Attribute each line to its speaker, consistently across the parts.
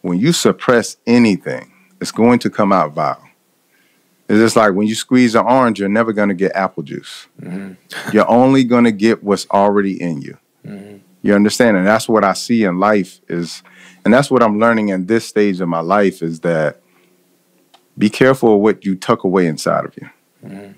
Speaker 1: when you suppress anything, it's going to come out vile. It's just like when you squeeze an orange, you're never going to get apple juice. You're only going to get what's already in you. You understand? And that's what I see in life is, and that's what I'm learning in this stage of my life is that be careful of what you tuck away inside of you.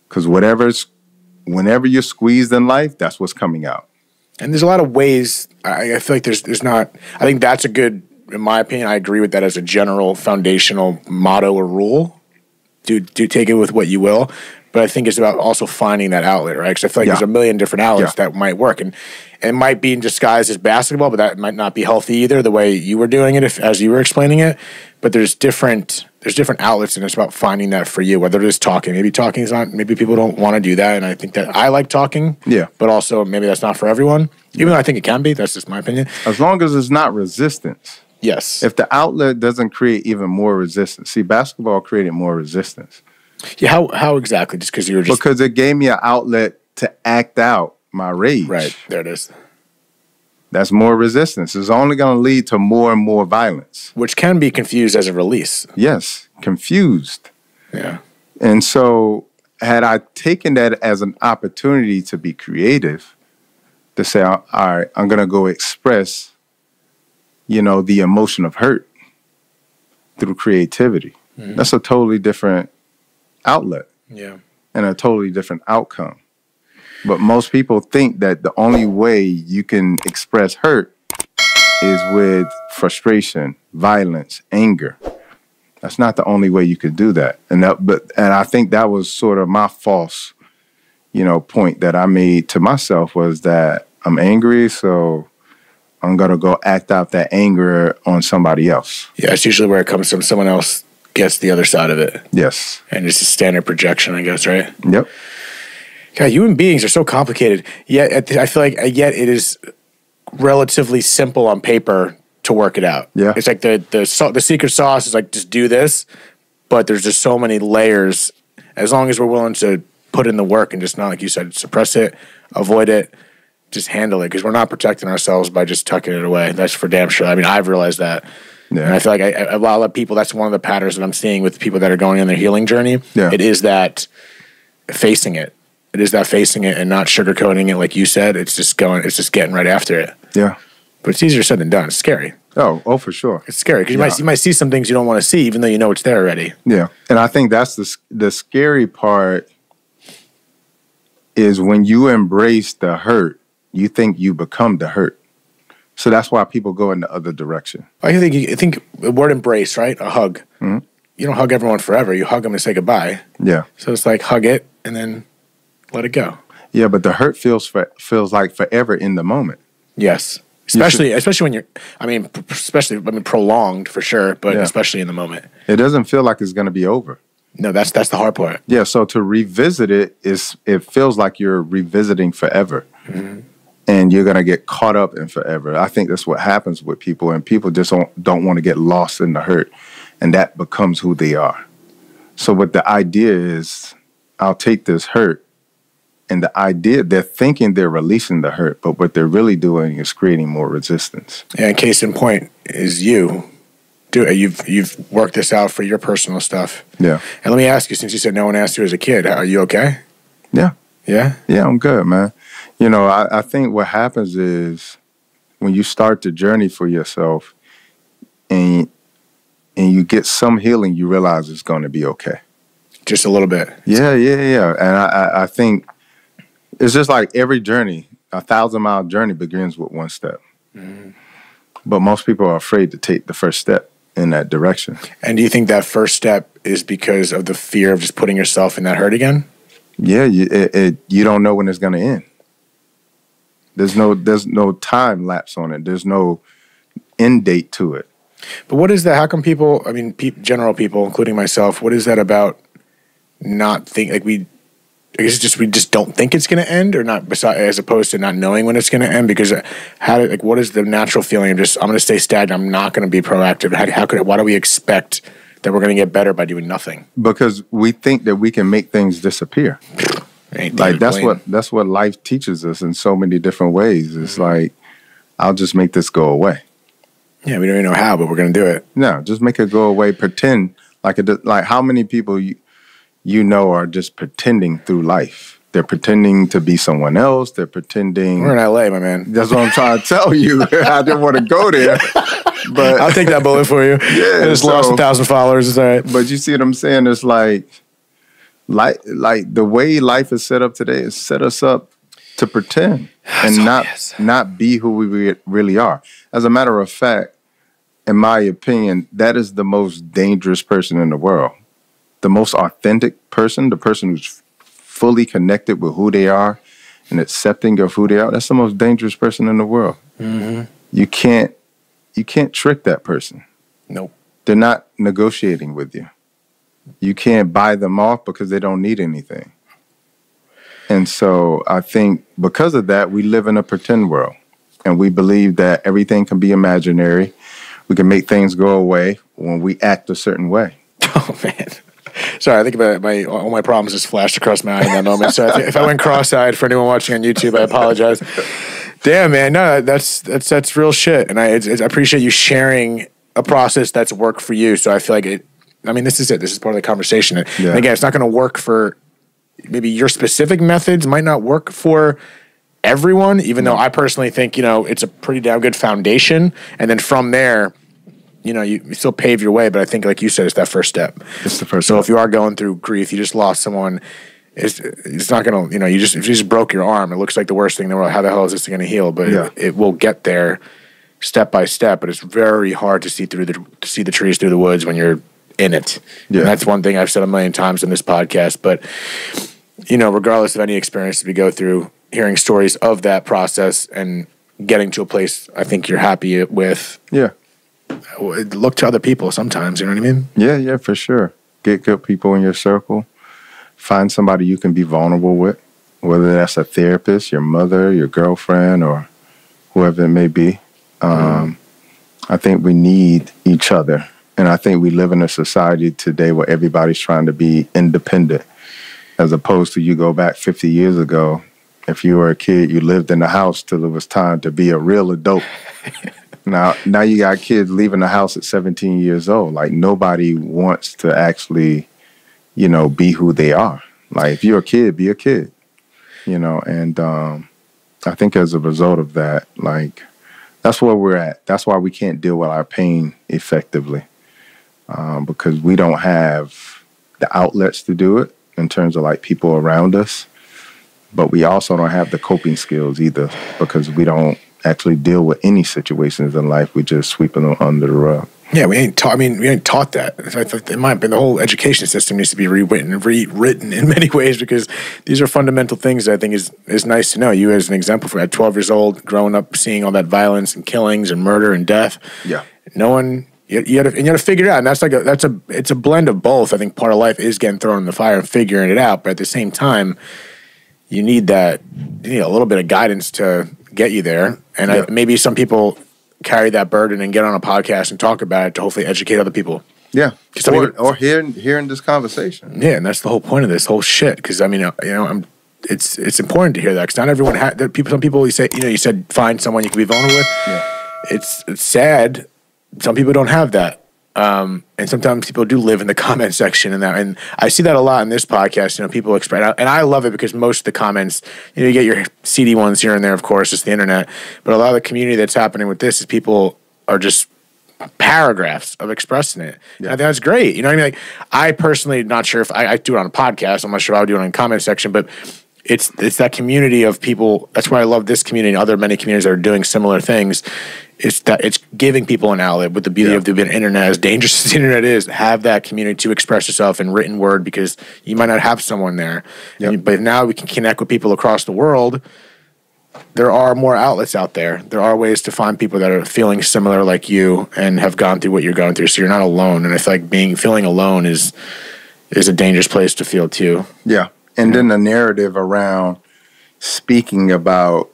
Speaker 1: Because whenever you're squeezed in life, that's what's coming out.
Speaker 2: And there's a lot of ways. I feel like there's not. I think that's a good, in my opinion. I agree with that as a general foundational motto or rule. Do take it with what you will, but I think it's about also finding that outlet, right? Because I feel like there's a million different outlets that might work, and it might be in disguise as basketball, but that might not be healthy either. The way you were doing it, as you were explaining it, but there's different outlets, and it's about finding that for you. Whether it is talking, maybe talking is not. Maybe people don't want to do that, and I think that I like talking. Yeah, but also maybe that's not for everyone. Even though I think it can be. That's just my opinion.
Speaker 1: As long as it's not resistance.
Speaker 2: Yes.
Speaker 1: If the outlet doesn't create even more resistance. See, basketball created more resistance.
Speaker 2: Yeah, how exactly? Just because you were just...
Speaker 1: Because it gave me an outlet to act out my rage.
Speaker 2: Right, there it is.
Speaker 1: That's more resistance. It's only going to lead to more and more violence.
Speaker 2: Which can be confused as a release.
Speaker 1: Yes, confused.
Speaker 2: Yeah.
Speaker 1: And so had I taken that as an opportunity to be creative, to say, all right, I'm going to go express the emotion of hurt through creativity. That's a totally different outlet.
Speaker 2: Yeah.
Speaker 1: And a totally different outcome. But most people think that the only way you can express hurt is with frustration, violence, anger. That's not the only way you could do that. And I think that was sort of my false, point that I made to myself was that I'm angry, so I'm going to go act out that anger on somebody else.
Speaker 2: Yeah, it's usually where it comes from. Someone else gets the other side of it.
Speaker 1: Yes.
Speaker 2: And it's a standard projection, I guess, right?
Speaker 1: Yep.
Speaker 2: God, human beings are so complicated. Yet I feel like it is relatively simple on paper to work it out.
Speaker 1: Yeah.
Speaker 2: It's like the secret sauce is like just do this, but there's just so many layers. As long as we're willing to put in the work and just not, like you said, suppress it, avoid it, just handle it, because we're not protecting ourselves by just tucking it away. That's for damn sure. I mean, I've realized that. Yeah. And I feel like a lot of people, that's one of the patterns that I'm seeing with people that are going on their healing journey. Yeah. It is that facing it. It is that facing it and not sugarcoating it, like you said. It's just getting right after it.
Speaker 1: Yeah.
Speaker 2: But it's easier said than done. It's scary.
Speaker 1: Oh, for sure.
Speaker 2: It's scary because you might see some things you don't want to see, even though you know it's there already.
Speaker 1: Yeah. And I think that's the scary part is when you embrace the hurt, you think you become the hurt. So that's why people go in the other direction.
Speaker 2: I think the word embrace, right? A hug. Mm-hmm. You don't hug everyone forever. You hug them and say goodbye.
Speaker 1: Yeah.
Speaker 2: So it's like hug it and then let it go.
Speaker 1: Yeah, but the hurt feels like forever in the moment.
Speaker 2: Yes. Especially when you're, prolonged for sure, but especially in the moment.
Speaker 1: It doesn't feel like it's going to be over.
Speaker 2: No, that's the hard part.
Speaker 1: Yeah, so to revisit it feels like you're revisiting forever. Mm-hmm. And you're going to get caught up in forever. I think that's what happens with people, and people just don't want to get lost in the hurt, and that becomes who they are. So what the idea is, I'll take this hurt, and the idea, they're thinking they're releasing the hurt, but what they're really doing is creating more resistance.
Speaker 2: And case in point is you've worked this out for your personal stuff.
Speaker 1: Yeah.
Speaker 2: And let me ask you, since you said no one asked you as a kid, are you okay?
Speaker 1: Yeah.
Speaker 2: Yeah?
Speaker 1: Yeah, I'm good, man. I think what happens is when you start the journey for yourself and you get some healing, you realize it's going to be okay.
Speaker 2: Just a little bit.
Speaker 1: Yeah. And I think it's just like every journey, 1,000-mile journey begins with one step. Mm-hmm. But most people are afraid to take the first step in that direction. And
Speaker 2: do you think that first step is because of the fear of just putting yourself in that hurt again?
Speaker 1: Yeah, you don't know when it's going to end. There's no time lapse on it. There's no end date to it.
Speaker 2: But what is that? How come people, general people, including myself, what is that about not think, like we just don't think it's going to end, or not, as opposed to not knowing when it's going to end? Because what is the natural feeling of just, I'm going to stay stagnant, I'm not going to be proactive? Why do we expect that we're going to get better by doing nothing?
Speaker 1: Because we think that we can make things disappear. Like that's what life teaches us in so many different ways. It's like, I'll just make this go away.
Speaker 2: Yeah, we don't even know how, but we're going to do it.
Speaker 1: No, just make it go away. Pretend like it. Like how many people you know are just pretending through life? They're pretending to be someone else. They're pretending.
Speaker 2: We're in LA, my man.
Speaker 1: That's what I'm trying to tell you. I didn't want to go there, but
Speaker 2: I'll take that bullet for you.
Speaker 1: Yeah,
Speaker 2: I just lost 1,000 followers. It's all right.
Speaker 1: But you see what I'm saying? It's like the way life is set up today is set us up to pretend and not be who we really are. As a matter of fact, in my opinion, that is the most dangerous person in the world. The most authentic person, the person who's fully connected with who they are and accepting of who they are, that's the most dangerous person in the world.
Speaker 2: Mm-hmm.
Speaker 1: You can't trick that person.
Speaker 2: Nope.
Speaker 1: They're not negotiating with you. You can't buy them off because they don't need anything. And so I think because of that, we live in a pretend world. And we believe that everything can be imaginary. We can make things go away when we act a certain way.
Speaker 2: Oh, man. Sorry, I think about all my problems just flashed across my eye in that moment. So if I went cross-eyed for anyone watching on YouTube, I apologize. Damn, man. No, that's real shit. And I appreciate you sharing a process that's worked for you. So I feel like this is it. This is part of the conversation. Yeah. And again, it's not going to work for maybe your specific methods might not work for everyone, even though I personally think, it's a pretty damn good foundation. And then from there, you still pave your way. But I think, like you said, it's that first step.
Speaker 1: It's the first
Speaker 2: step. So if
Speaker 1: if
Speaker 2: you are going through grief, you just lost someone, it's not going to, if you just broke your arm, it looks like the worst thing in the world. How the hell is this going to heal? But it will get there step by step. But it's very hard to see the trees through the woods when you're in it. Yeah. And that's one thing I've said a million times in this podcast. But, regardless of any experience we go through, hearing stories of that process and getting to a place I think you're happy with.
Speaker 1: Yeah.
Speaker 2: Look to other people sometimes, you know what I mean?
Speaker 1: Yeah, for sure. Get good people in your circle. Find somebody you can be vulnerable with, whether that's a therapist, your mother, your girlfriend, or whoever it may be. I think we need each other. And I think we live in a society today where everybody's trying to be independent, as opposed to you go back 50 years ago. If you were a kid, you lived in the house till it was time to be a real adult. Now you got kids leaving the house at 17 years old. Like, nobody wants to actually, be who they are. Like, if you're a kid, be a kid, and I think as a result of that, like, that's where we're at. That's why we can't deal with our pain effectively, because we don't have the outlets to do it in terms of, like, people around us. But we also don't have the coping skills either, because we don't actually deal with any situations in life. We just sweep them under the rug.
Speaker 2: Yeah, we ain't taught that. In my opinion, the whole education system needs to be rewritten in many ways, because these are fundamental things that I think is nice to know. You as an example, for at 12 years old, growing up, seeing all that violence and killings and murder and death.
Speaker 1: Yeah.
Speaker 2: No one, you got to figure it out. And it's a blend of both. I think part of life is getting thrown in the fire and figuring it out. But at the same time, you need a little bit of guidance to get you there. And maybe some people carry that burden and get on a podcast and talk about it to hopefully educate other people.
Speaker 1: Yeah. Or hearing this conversation.
Speaker 2: Yeah, and that's the whole point of this whole shit. Because it's important to hear that, because not everyone some people you said find someone you can be vulnerable with.
Speaker 1: Yeah.
Speaker 2: It's sad. Some people don't have that. And sometimes people do live in the comment section and I see that a lot in this podcast. People express, and I love it because most of the comments, you get your seedy ones here and there, of course, it's the internet, but a lot of the community that's happening with this is people are just paragraphs of expressing it. Yeah. I think that's great. You know what I mean? Like, I personally not sure if I do it on a podcast. I'm not sure I would do it in the comment section, but it's that community of people. That's why I love this community and many communities that are doing similar things. It's that it's giving people an outlet. With the beauty of the internet, as dangerous as the internet is, have that community to express yourself in written word, because you might not have someone there. Yep. But now we can connect with people across the world. There are more outlets out there. There are ways to find people that are feeling similar like you and have gone through what you're going through. So you're not alone. And I feel like feeling alone is a dangerous place to feel too.
Speaker 1: Yeah. And then the narrative around speaking about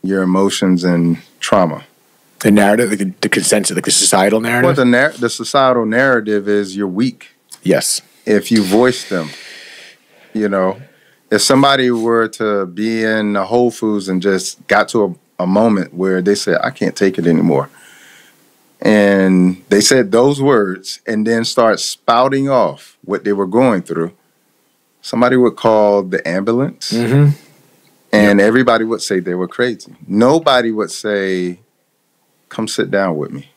Speaker 1: your emotions and trauma.
Speaker 2: The narrative, like the consensus, like the societal narrative?
Speaker 1: Well, the societal narrative is you're weak.
Speaker 2: Yes.
Speaker 1: If you voice them, if somebody were to be in a Whole Foods and just got to a moment where they said, I can't take it anymore, and they said those words and then start spouting off what they were going through, somebody would call the ambulance, and everybody would say they were crazy. Nobody would say, come sit down with me.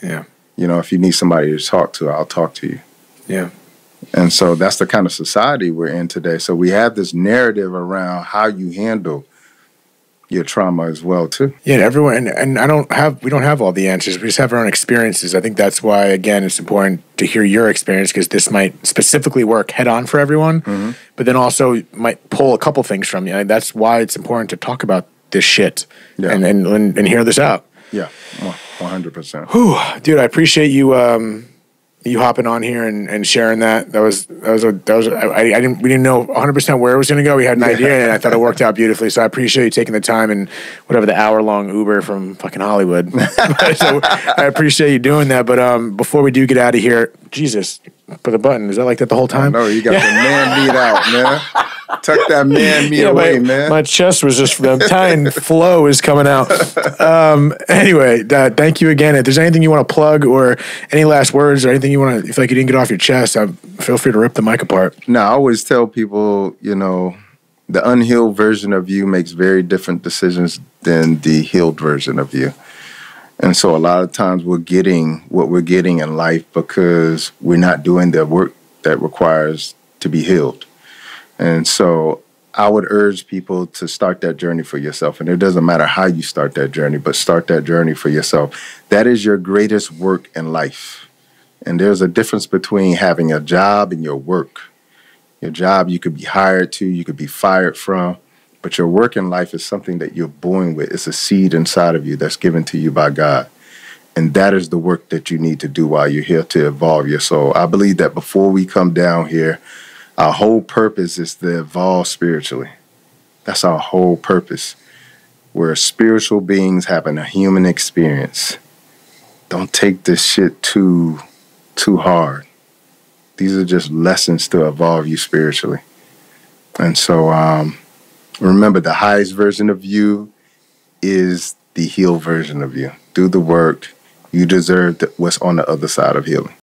Speaker 2: Yeah.
Speaker 1: You know, if you need somebody to talk to, I'll talk to you.
Speaker 2: Yeah.
Speaker 1: And so that's the kind of society we're in today. So we have this narrative around how you handle your trauma as well too.
Speaker 2: Yeah, everyone, and we don't have all the answers. We just have our own experiences. I think that's why, again, it's important to hear your experience, because this might specifically work head on for everyone, but then also might pull a couple things from you. And that's why it's important to talk about this shit and hear this out.
Speaker 1: Yeah, 100%.
Speaker 2: Whew, dude, I appreciate you you hopping on here and sharing that. We didn't know 100% where it was going to go. We had an idea, and I thought it worked out beautifully. So I appreciate you taking the time and whatever, the hour-long Uber from fucking Hollywood. So I appreciate you doing that. But before we do get out of here, Jesus, put the button. Is that like that the whole time?
Speaker 1: No, you got the man meat out, man. Tuck that man meat away, man.
Speaker 2: My chest was just, the Italian flow is coming out. Anyway, thank you again. If there's anything you want to plug or any last words or anything you want to, if like you didn't get off your chest, feel free to rip the mic apart.
Speaker 1: No, I always tell people, you know, the unhealed version of you makes very different decisions than the healed version of you. And so a lot of times we're getting what we're getting in life because we're not doing the work that requires to be healed. And so I would urge people to start that journey for yourself. And it doesn't matter how you start that journey, but start that journey for yourself. That is your greatest work in life. And there's a difference between having a job and your work. Your job you could be hired to, you could be fired from, but your work in life is something that you're born with. It's a seed inside of you that's given to you by God. And that is the work that you need to do while you're here to evolve your soul. I believe that before we come down here, our whole purpose is to evolve spiritually. That's our whole purpose. We're spiritual beings having a human experience. Don't take this shit too hard. These are just lessons to evolve you spiritually. And so remember, the highest version of you is the healed version of you. Do the work. You deserve what's on the other side of healing.